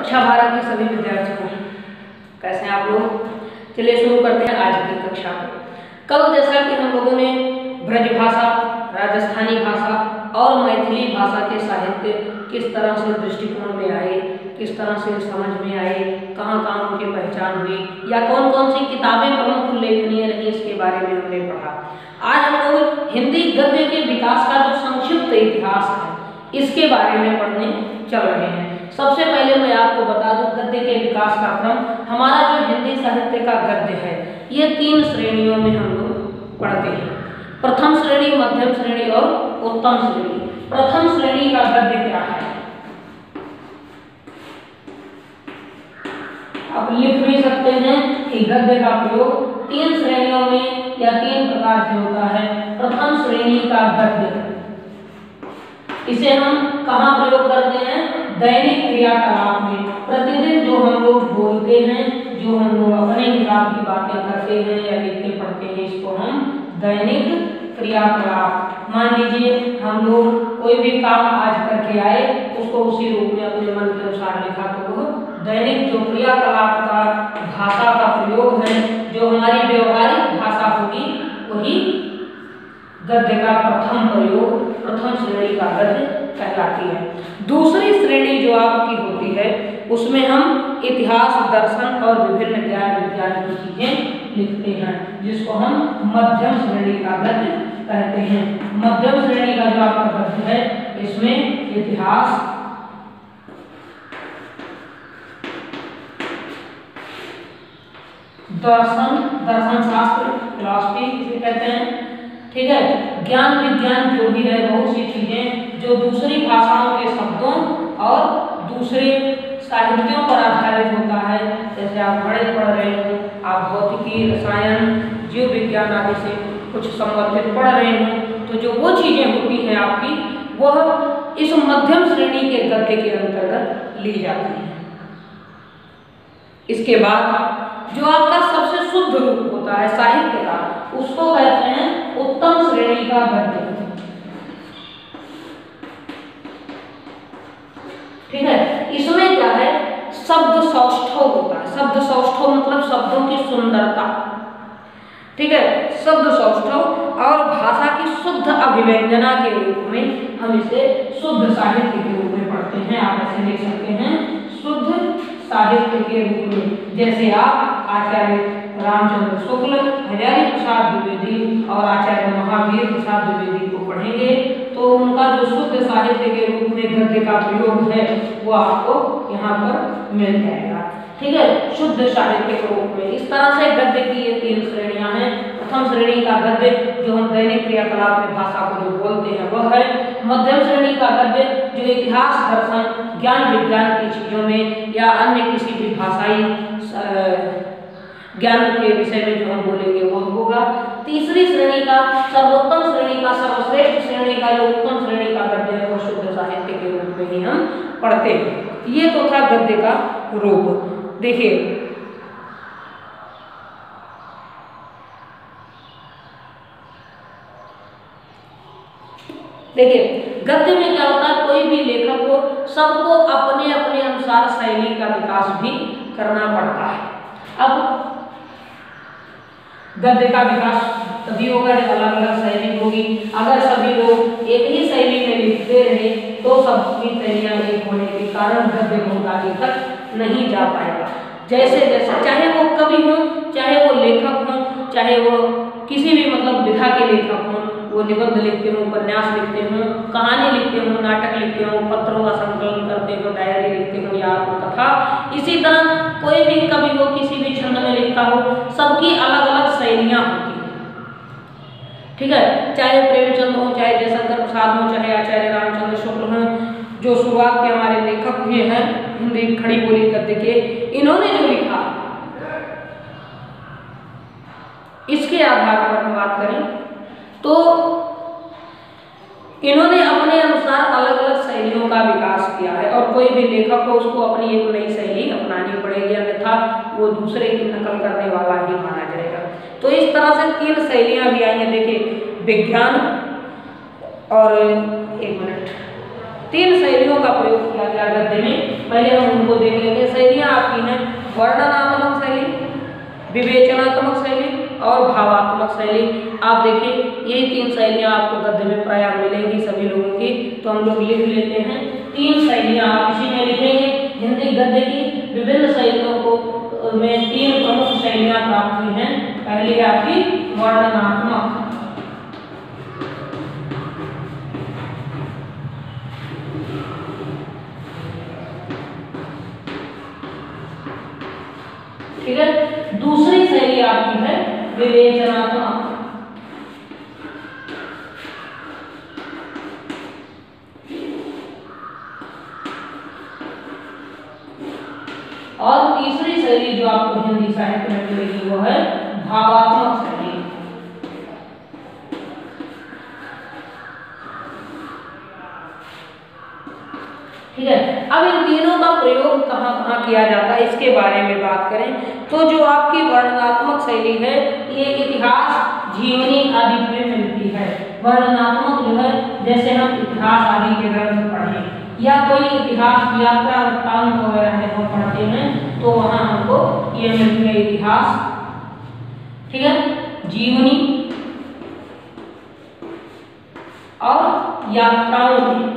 कक्षा 12 के सभी विद्यार्थियों, कैसे हैं आप लोग। चलिए शुरू करते हैं आज की कक्षा को। कल जैसा कि हम लोगों ने ब्रज भाषा, राजस्थानी भाषा और मैथिली भाषा के साहित्य किस तरह से दृष्टिकोण में आए, किस तरह से समझ में आए, कहाँ कहाँ उनकी पहचान हुई या कौन कौन सी किताबें प्रमुख उल्लेखनीय रही, इसके बारे में हमने पढ़ा। आज हम लोग हिंदी गद्य के विकास का जो संक्षिप्त इतिहास है इसके बारे में पढ़ने चल रहे हैं। सबसे पहले मैं आपको बता दूं, गद्य के विकास का क्रम, हमारा जो हिंदी साहित्य का गद्य है ये 3 श्रेणियों में हम लोग पढ़ते हैं। प्रथम श्रेणी, मध्यम श्रेणी और उत्तम श्रेणी। प्रथम श्रेणी का गद्य क्या है, आप लिख भी सकते हैं कि गद्य का प्रयोग 3 श्रेणियों में या 3 प्रकार से होता है। प्रथम श्रेणी का गद्य, इसे हम कहाँ प्रयोग करते हैं, दैनिक क्रियाकलाप में। प्रतिदिन जो हम लोग बोलते हैं, जो हम लोग अपने हिसाब की बातें करते हैं या लिखते पढ़ते हैं, इसको हम दैनिक क्रियाकलाप। मान लीजिए हम लोग कोई भी काम आज करके आए, उसको उसी रूप में अपने मन के अनुसार लिखा, तो वह दैनिक जो क्रियाकलाप का भाषा का प्रयोग है, जो हमारी व्यवहारिक भाषा होगी, वही गद्य का प्रथम प्रयोग, प्रथम श्रेणी का गद्य कहलाती है। दूसरी श्रेणी जो आपकी होती है उसमें हम इतिहास, दर्शन और विभिन्न ज्ञान विज्ञान की चीजें लिखते हैं, जिसको हम मध्यम श्रेणी का गद्य कहते हैं। मध्यम श्रेणी का जो आपका गद्य है इसमें इतिहास, दर्शन शास्त्र, फिलॉसफी इसे कहते हैं, ठीक है, ज्ञान विज्ञान जो भी है, बहुत सी चीजें जो दूसरी भाषाओं के शब्दों और दूसरे साहित्यों पर आधारित होता है। जैसे आप गणित पढ़ रहे हो, आप भौतिकी, रसायन, जीव विज्ञान आदि से कुछ संबंधित पढ़ रहे हो, तो जो वो चीजें होती हैं आपकी, वह इस मध्यम श्रेणी के गद्य के अंतर्गत ली जाती है। इसके बाद जो आपका सबसे शुद्ध रूप होता है साहित्य का, उसको कहते हैं उत्तम श्रेणी का गद्य। ठीक है, इसमें क्या है, शब्द सौष्ठव होता है। शब्द सौष्ठव मतलब शब्दों की सुंदरता, ठीक है, शब्द सौष्ठव और भाषा की शुद्ध अभिव्यंजना के रूप में हम इसे शुद्ध साहित्य के रूप में पढ़ते हैं। आप ऐसे लिख सकते हैं, शुद्ध साहित्य के रूप में। जैसे आप आचार्य रामचंद्र शुक्ल, हजारी प्रसाद द्विवेदी और आचार्य महावीर प्रसाद द्विवेदी को पढ़ेंगे तो उनका जो शुद्ध साहित्य के रूप में गद्य का प्रयोग है वो आपको यहाँ पर मिल जाएगा। ठीक है, शुद्ध साहित्य के रूप में। इस तरह से गद्य की ये 3 श्रेणियां हैं। प्रथम श्रेणी का गद्य जो हम दैनिक क्रियाकलाप में भाषा को जो बोलते हैं वह है। मध्यम श्रेणी का गद्य जो इतिहास, दर्शन, ज्ञान विज्ञान की चीजों में या अन्य किसी भी भाषाई ज्ञान के विषय में जो हम बोलेंगे वह होगा। तीसरी श्रेणी का, सर्वोत्तम श्रेणी का, सर्वश्रेष्ठ श्रेणी का, जो उत्तम श्रेणी का गद्य है वो शुद्ध साहित्य के रूप में ही हम पढ़ते हैं। ये तो था गद्य का रूप। देखिए गद्य में क्या होता है, कोई भी लेखक हो, सबको अपने अपने अनुसार शैली का विकास भी करना पड़ता है। अब गद्य का विकास तभी होगा जब अलग अलग शैली होगी। अगर सभी लोग एक ही शैली में लिखते रहे तो सबकी शैलियां एक होने के कारण गद्य बहुत आगे तक नहीं जा पाएगा। जैसे जैसे चाहे वो कवि हो, चाहे वो लेखक हो, चाहे वो किसी भी मतलब विधा के लेखक हो, वो निबंध लिखते हो, उपन्यास लिखते हो, कहानी लिखते हो, नाटक लिखते हो, पत्रों का संकलन करते हो, डायरी लिखते हो या कथा, इसी तरह कोई भी कवि हो, किसी भी छंद में लिखता हो, सबकी अलग अलग शैलियां होती हैं। ठीक है, चाहे प्रेमचंद हो, चाहे जयशंकर प्रसाद हो, चाहे आचार्य रामचंद्र शुक्ल हो, जो शुरुआत के हमारे लेखक हुए हैं हिंदी खड़ी बोली गद्य के, इन्होंने जो लिखा इसके आधार पर हम बात करें तो इन्होंने अपने अनुसार अलग अलग शैलियों का विकास किया है। और कोई भी लेखक हो उसको अपनी एक नई शैली अपनानी पड़ेगी, अन्यथा वो दूसरे की नकल करने वाला ही माना जाएगा। तो इस तरह से 3 शैलियां भी आई हैं। देखिए विज्ञान और 1 मिनट तीन शैलियों का प्रयोग किया गया गद्य में। पहले हम उनको देख लेंगे। शैलियाँ आपकी हैं वर्णनात्मक शैली, विवेचनात्मक शैली और भावात्मक शैली। आप देखिए यही तीन शैलियाँ आपको गद्य में प्रायः मिलेंगी सभी लोगों की, तो हम लोग लिख लेते हैं। तीन शैलियाँ आप इसी में लिखेंगे। हिंदी गद्य की विभिन्न शैलियों को में तीन प्रमुख शैलियाँ प्राप्त हुई हैं। पहली है आपकी वर्णनात्मक, ठीक है। दूसरी शैली आपकी है विवेचनात्मक, और तीसरी शैली जो आपको हिंदी साहित्य में मिलेगी वो है भावात्मक शैली। ठीक है। अब इन तीनों का प्रयोग कहाँ कहाँ किया जाता है इसके बारे में बात करें तो जो आपकी वर्णनात्मक शैली है ये इतिहास, जीवनी आदि में मिलती है। वर्णनात्मक जो है जैसे हम इतिहास आदि के ग्रंथ पढ़ें या कोई इतिहास यात्रा वृत्तांत वगैरह है वो पढ़ते हैं तो वहाँ हमको ये मिलती है इतिहास, ठीक है, जीवनी और यात्राओं में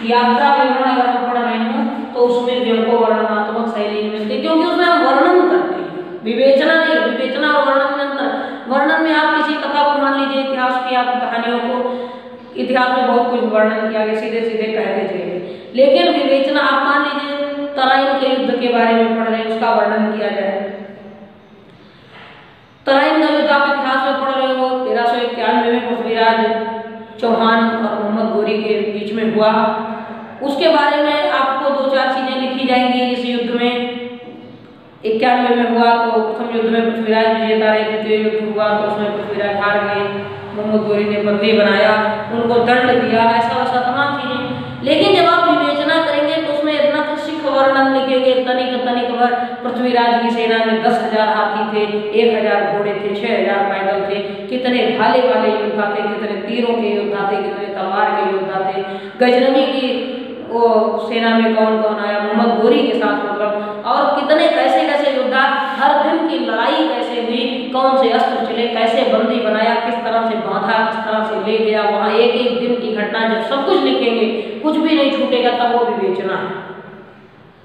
यात्रा विवरण अगर हम पढ़ रहे हैं तो उसमें जो को वर्णनात्मक शैली मिलती है क्योंकि उसमें हम वर्णन करते हैं, विवेचना नहीं। विवेचना और वर्णन में अंतर। वर्णन में आप किसी कथा को मान लीजिए इतिहास की आप कहानियों को, इतिहास में बहुत कुछ वर्णन किया गया, सीधे सीधे कहते चले। लेकिन विवेचना आप मान लीजिए तराइन के युद्ध के बारे में पढ़ रहे हैं, उसका वर्णन किया जाए। तराइन का युद्ध आप इतिहास में पढ़ रहे हो 1391 में पृथ्वीराज चौहान और मोहम्मद गोरी के बीच में हुआ। उसके बारे में आपको दो चार चीजें लिखी जाएंगी। इस युद्ध में 91 में हुआ तो प्रथम युद्ध में पृथ्वीराज विजेता रहे, द्वितीय युद्ध हुआ तो उसमें पृथ्वीराज हार गए, मोहम्मद गोरी ने बंदी बनाया, उनको दंड दिया, ऐसा वैसा तमाम चीजें। लेकिन जब आप विवेचना करेंगे तो उसमें इतना कृषिक वर्णन लिखेंगे, तनिक तनिक भर। पृथ्वीराज की सेना में 10,000 हाथी थे, 1,000 घोड़े थे, 6,000 पैदल थे, कितने भाले वाले योद्धा थे, कितने तीरों के योद्धा थे, कितने तलवार के योद्धा थे। गजनवी की वो सेना में कौन कौन आया, मोहम्मद गोरी के साथ मतलब, और कितने कैसे कैसे योद्धा, हर दिन की लड़ाई कैसे हुई, कौन से अस्त्र चले, कैसे बंदी बनाया, किस तरह से बांधा, किस तरह से ले गया, वहाँ एक एक दिन की घटना जब सब कुछ लिखेंगे कुछ भी नहीं छूटेगा तब वो विवेचना है।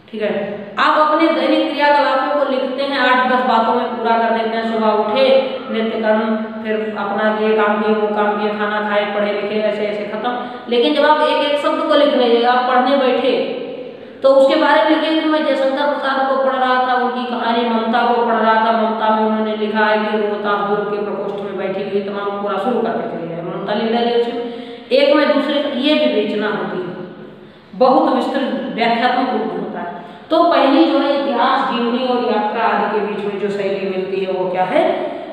ठीक है। आप अपने दैनिक क्रियाकलापों को लिखते हैं, 8-10 बातों में पूरा कर देते हैं। सुबह उठे, नित्य कर्म, फिर अपना ये काम किए, वो काम किए, खाना खाए, पढ़े लिखे, ऐसे ऐसे खत्म। लेकिन जब आप एक एक शब्द को लिखने जाइए, आप पढ़ने बैठे तो उसके बारे में लिखे कि मैं जयशंकर प्रसाद को पढ़ रहा था, उनकी कहानी ममता को पढ़ रहा था। ममता में उन्होंने लिखा है कि रोहतास दुर्ग के प्रकोष्ठ में बैठी हुई, तमाम पूरा शुरू करके चले जाए, ममता लिख डालिए उसमें एक में दूसरे। ये विवेचना होती है, बहुत विस्तृत व्याख्यात्मक रूप होता है। तो पहली जो है इतिहास, जीवनी और यात्रा आदि के बीच में जो शैली मिलती है वो क्या है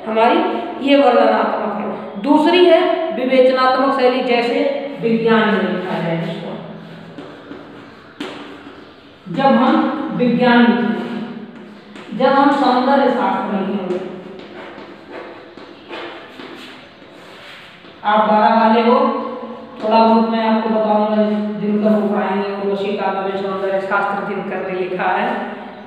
हमारी, ये वर्णनात्मक है। दूसरी है विवेचनात्मक शैली, जैसे विज्ञान में लिखा जाए जिसको, जब हम विज्ञान लिखेंगे, जब हम सौंदर्य शास्त्र लिखेंगे। आप 12 वाले हो, थोड़ा बहुत मैं आपको बताऊंगा, दिनकर हो पाएंगे और उसी काव्य में सौंदर्य शास्त्र दिनकर ने लिखा है,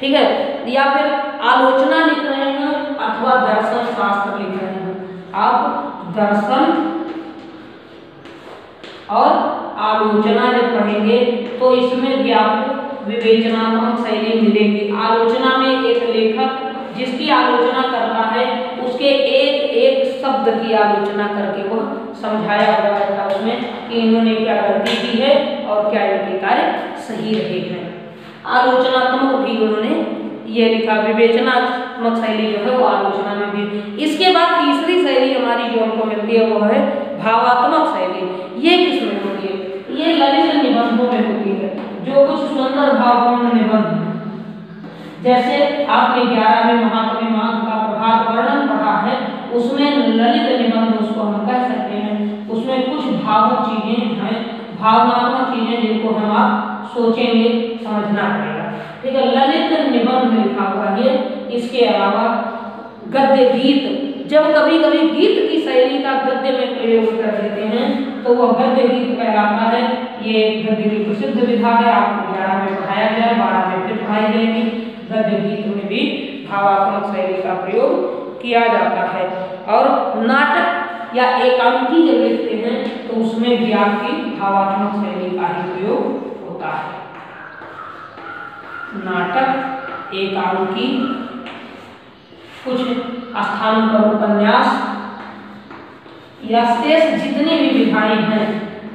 ठीक है। या फिर आलोचना लिख रहे हैं अथवा दर्शन शास्त्र लिख रहे हैं, आप दर्शन और आलोचना जब पढ़ेंगे तो इसमें भी आपको विवेचनात्मक शैली मिलेगी। आलोचना में एक लेखक जिसकी आलोचना कर रहा है उसके एक एक शब्द की आलोचना करके वो समझाया हुआ रहता है उसमें कि इन्होंने क्या गलती की है और क्या इनके कार्य सही रहे हैं। आलोचनात्मक भी उन्होंने ये लिखा, विवेचनात्मक शैली जो है वो आलोचना में भी। इसके बाद तीसरी शैली हमारी जो हमको मिलती है वो है भावात्मक शैली। ये किसमें होती है, ये ललित निबंधों में होती है, जो कुछ सुंदर भावपूर्ण निबंध, जैसे आपने 11वें महाकवि माघ का प्रभात वर्णन पढ़ा है, उसमें ललित निबंध उसको हम कह सकते हैं। उसमें कुछ भावुक चीजें हैं, भावनात्मक चीजें जिनको हम आप सोचेंगे, समझना पड़ेगा, ठीक है। ललित निबंध लिखा हुआ है। इसके अलावा गद्य गीत, जब कभी कभी गीत की शैली का गद्य में प्रयोग कर देते हैं तो वह गद्य गीत कहलाता है। ये गद्य की प्रसिद्ध विधा है, आपको 11 में पढ़ाया गया, 12 में फिर पढ़ाई जाएगी। गद्य गीत में भी भावात्मक शैली का प्रयोग किया जाता है। और नाटक या एकांकी जब लिखते हैं तो उसमें भी आपकी भावात्मक शैली का ही प्रयोग होता है। नाटक, एकांकी, कुछ स्थानों पर उपन्यास या शेष जितनी भी विधाएं हैं,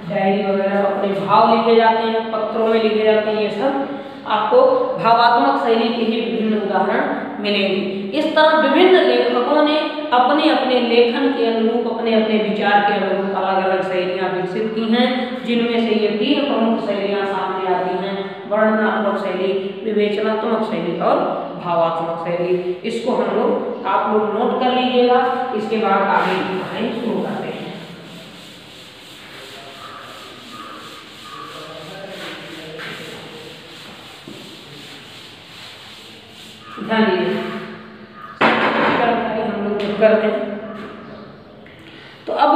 डायरी वगैरह अपने भाव लिखे जाते हैं, पत्रों में लिखे जाते हैं, ये सब आपको भावात्मक शैली के ही विभिन्न उदाहरण मिलेंगे। इस तरह विभिन्न लेखकों ने अपने अपने लेखन के अनुरूप, अपने अपने विचार के अनुरूप अलग अलग शैलियाँ विकसित की हैं, जिनमें से ये 3 प्रमुख शैलियाँ सामने आती हैं: वर्णनात्मक शैली, विवेचनात्मक शैली और भावात्मक शैली। इसको हम लोग, आप लोग नोट कर लीजिएगा। इसके बाद आगे की पढ़ाई शुरू करते हैं। ध्यान दीजिए, हम लोग जब करते हैं तो अब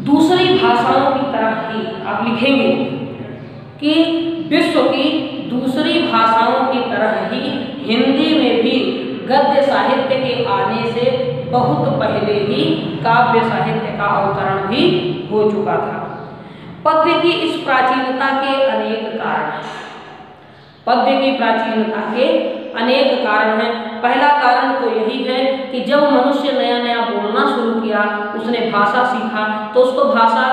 दूसरी भाषाओं की तरह ही आप लिखेंगे कि विश्व की दूसरी भाषाओं की तरह ही हिंदी में भी गद्य साहित्य के आने से बहुत पहले ही काव्य साहित्य का अवतरण भी हो चुका था। पद्य की इस प्राचीनता के अनेक कारण हैं। पद्य की प्राचीनता के अनेक कारण हैं। पहला कारण तो यही है कि जब मनुष्य नया नया बोलना शुरू किया, उसने भाषा सीखा, तो उसको भाषा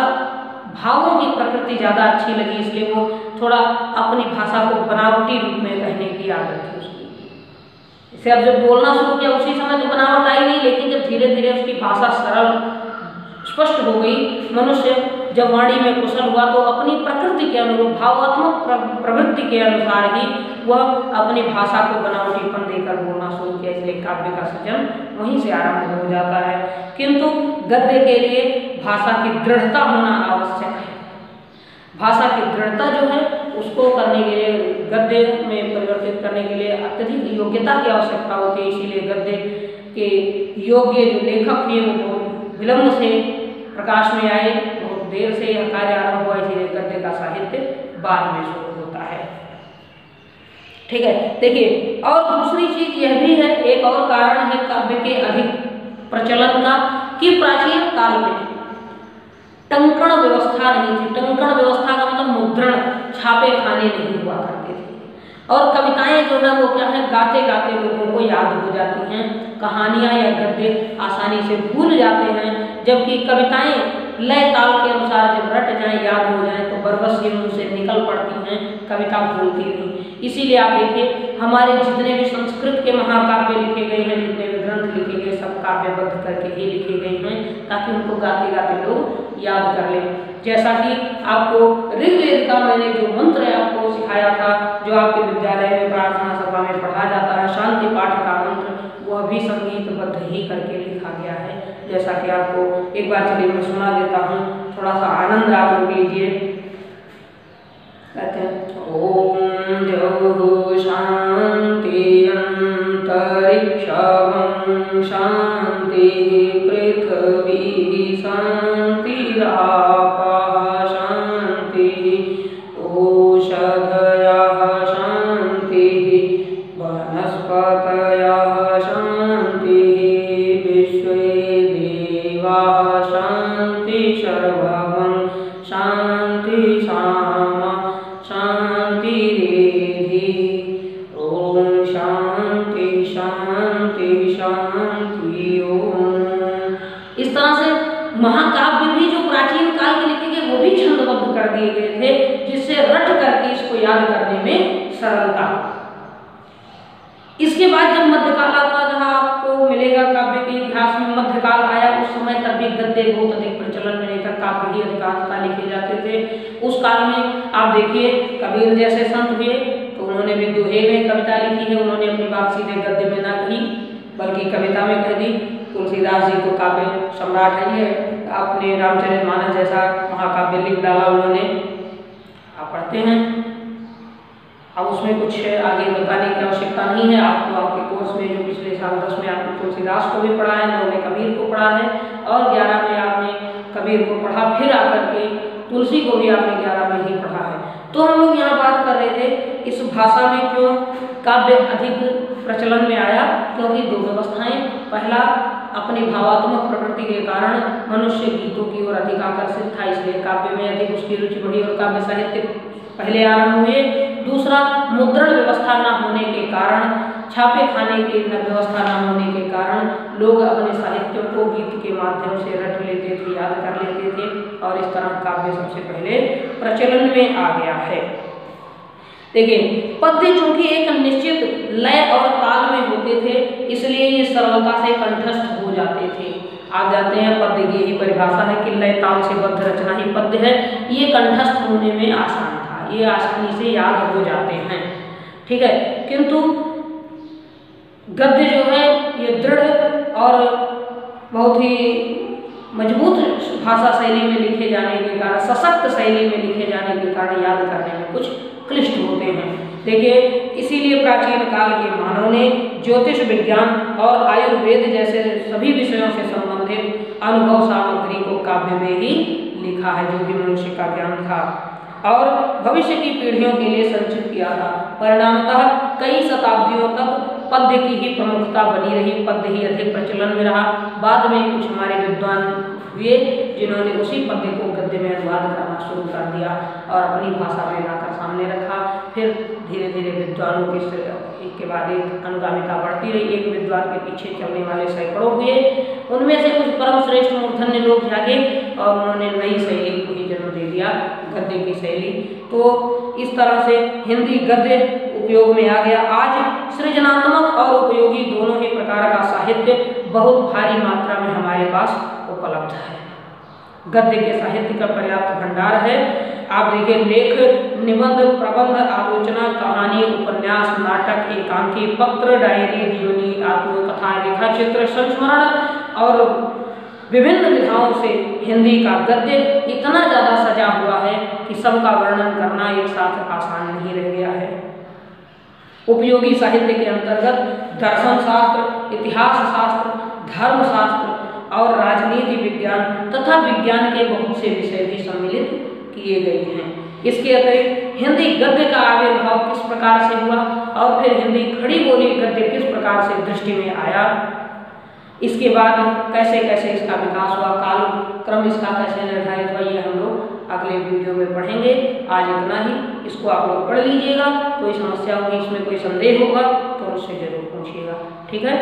भावों की प्रकृति ज़्यादा अच्छी लगी, इसलिए वो थोड़ा अपनी भाषा को बनावटी रूप में कहने की आदत थी उसकी। इसे अब जब बोलना शुरू किया उसी समय तो बनावट आई नहीं, लेकिन जब धीरे धीरे उसकी भाषा सरल स्पष्ट हो गई, मनुष्य जब वाणी में कुशल हुआ तो अपनी प्रकृति के अनुरूप, भावात्मक प्रवृत्ति के अनुसार ही वह अपनी भाषा को बनावटीपन देकर बोलना शुरू किया। इसलिए काव्य का सृजन वहीं से आरंभ हो जाता है। किंतु गद्य के लिए भाषा की दृढ़ता होना आवश्यक है। भाषा की दृढ़ता जो है उसको करने के लिए, गद्य में परिवर्तित करने के लिए अत्यधिक योग्यता की आवश्यकता होती है। इसीलिए गद्य के योग्य जो लेखक हुए वो बहुत विलंब से प्रकाश में आए, बहुत देर से यह कार्य आरंभ हुआ, इसीलिए गद्य का साहित्य बाद में शुरू होता है। ठीक है, देखिए, और दूसरी चीज यह भी है, एक और कारण है काव्य के अधिक प्रचलन का, कि प्राचीन काल में टंकण व्यवस्था नहीं थी। टंकण व्यवस्था का मतलब मुद्रण, छापे खाने नहीं हुआ करते थे, और कविताएं जो है वो क्या है, गाते गाते लोगों को याद हो जाती हैं। कहानियां या गद्य आसानी से भूल जाते हैं, जबकि कविताएं लय ताल के अनुसार जब रट जाएं, याद हो जाएं, तो बरबस के मुंह से निकल पड़ती हैं, कविता भूलती नहीं। इसीलिए आप देखिए, हमारे जितने भी संस्कृत के महाकाव्य लिखे गए हैं, जितने भी ग्रंथ लिखे गए, सब काव्यबद्ध करके ही लिखे गए हैं, ताकि उनको गाते गाते लोग याद कर लें। जैसा कि आपको ऋग्वेद का मैंने जो मंत्र आपको सिखाया था, जो आपके विद्यालय में प्रार्थना सभा में पढ़ा जाता है, शांति पाठ का मंत्र, वह भी संगीतबद्ध ही करके लिखा गया है। जैसा कि आपको एक बार चलिए मैं सुना देता हूँ, थोड़ा सा आनंद आप लोग लीजिए। कहते हैं, ओम द्यौः शांति अंतरिक्षं शांति पृथ्वी शांतिरापः शांतिः ओषधयः शांतिः वनस्पतयः शांतिः विश्वे देवाः शांति सर्वं शांति सामा शांतिरेधि। ओम शांति शांति शांति ओम। इस तरह से महाकाव्य भी जो प्राचीन काल के लिखे गए वो भी छंदबद्ध कर दिए गए थे, जिससे रट करके इसको याद करने में सरलता। इसके बाद जब मध्यकाल आता, जहाँ आपको मिलेगा काव्य के इतिहास में मध्यकाल आया, उस समय तक भी गद्य बहुत अधिक प्रचलन में नहीं था, काव्य ही अधिकांशतः लिखे जाते थे। उस काल में आप देखिए, कबीर जैसे संत हुए तो उन्होंने भी दोहे में कविता लिखी है, उन्होंने अपनी बात सीधे गद्य में ना कही बल्कि कविता में कह दी। तुलसीदास जी तो काव्य सम्राट है, ये आपने रामचरितमानस जैसा महाकाव्य लिख डाला उन्होंने, आप पढ़ते हैं। अब उसमें कुछ आगे बताने की आवश्यकता नहीं है। आपको आपके कोर्स में जो पिछले साल 10 में आपने तुलसीदास को भी पढ़ा है, 9 में कबीर को पढ़ा है और 11 में आपने कबीर को पढ़ा, फिर आकर के तुलसी को भी आपने 11 में ही पढ़ा है। तो हम लोग यहाँ बात कर रहे थे इस भाषा में क्यों काव्य अधिक प्रचलन में आया, क्योंकि दो व्यवस्थाएं, पहला अपनी भावात्मक प्रकृति के कारण मनुष्य गीतों की ओर अधिक आकर्षित था, इसलिए काव्य में अधिक उसकी रुचि बढ़ी और काव्य साहित्य पहले आरंभ हुए। दूसरा, मुद्रण व्यवस्था न होने के कारण, छापे खाने की व्यवस्था न होने के कारण लोग अपने साहित्यों को गीत के माध्यम से रट लेते थे, याद कर लेते थे और इस तरह काव्य सबसे पहले प्रचलन में आ गया है। देखिए, पद्य चूंकि एक निश्चित लय और ताल में होते थे, इसलिए ये सरलता से कंठस्थ हो जाते थे। आप जानते हैं पद्य की यही परिभाषा है कि लय ताल से बद्ध रचना ही पद्य है। ये कंठस्थ होने में आसान था, ये आसानी से याद हो जाते हैं, ठीक है। किंतु गद्य जो है ये दृढ़ और बहुत ही मजबूत भाषा शैली में लिखे जाने के कारण, सशक्त शैली में लिखे जाने के कारण याद करने में कुछ क्लिष्ट होते हैं। देखिए, इसीलिए प्राचीन काल के मानव ने ज्योतिष विज्ञान और आयुर्वेद जैसे सभी विषयों से संबंधित अनुभव सामग्री को काव्य में ही लिखा है, जो भी मनुष्य का ज्ञान था और भविष्य की पीढ़ियों के लिए संचित किया था। परिणामतः कई शताब्दियों तक पद्य की ही प्रमुखता बनी रही, पद्य ही अधिक प्रचलन में रहा। बाद में कुछ हमारे विद्वान हुए जिन्होंने उसी पद्य को गद्य में अनुवाद करना शुरू कर दिया और अपनी भाषा में लाकर सामने रखा। फिर धीरे धीरे विद्वानों के एक के बाद एक अनुगामिता बढ़ती रही, एक विद्वान के पीछे चलने वाले सैकड़ों हुए। उनमें से कुछ परम श्रेष्ठ मूर्धन्य लोग जागे और उन्होंने नई शैली को ही जन्म दे दिया, गद्य की शैली। तो इस तरह से हिंदी गद्य उपयोग में आ गया। आज सृजनात्मक और उपयोगी दोनों ही प्रकार का साहित्य बहुत भारी मात्रा में हमारे पास उपलब्ध है। गद्य के साहित्य का पर्याप्त भंडार है। आप देखिए, लेख, निबंध, प्रबंध, आलोचना, कहानी, उपन्यास, नाटक, एकांकी, पत्र, डायरी, जीवनी, आत्मकथा, रेखा चित्र, संस्मरण और विभिन्न विधाओं से हिंदी का गद्य इतना ज़्यादा सजा हुआ है कि सबका वर्णन करना एक साथ आसान नहीं रह गया है। उपयोगी साहित्य के अंतर्गत दर्शन शास्त्र, इतिहास शास्त्र, धर्मशास्त्र और राजनीति विज्ञान तथा विज्ञान के बहुत से विषय भी सम्मिलित किए गए हैं। इसके अतिरिक्त हिंदी गद्य का आविर्भाव किस प्रकार से हुआ और फिर हिंदी खड़ी बोली गद्य किस प्रकार से दृष्टि में आया, इसके बाद कैसे कैसे इसका विकास हुआ, काल क्रम इसका कैसे निर्धारित हुआ, ये हम लोग अगले वीडियो में पढ़ेंगे। आज इतना ही, इसको आप लोग पढ़ लीजिएगा। कोई समस्या होगी, इसमें कोई संदेह होगा तो मुझसे जरूर पूछिएगा, ठीक है।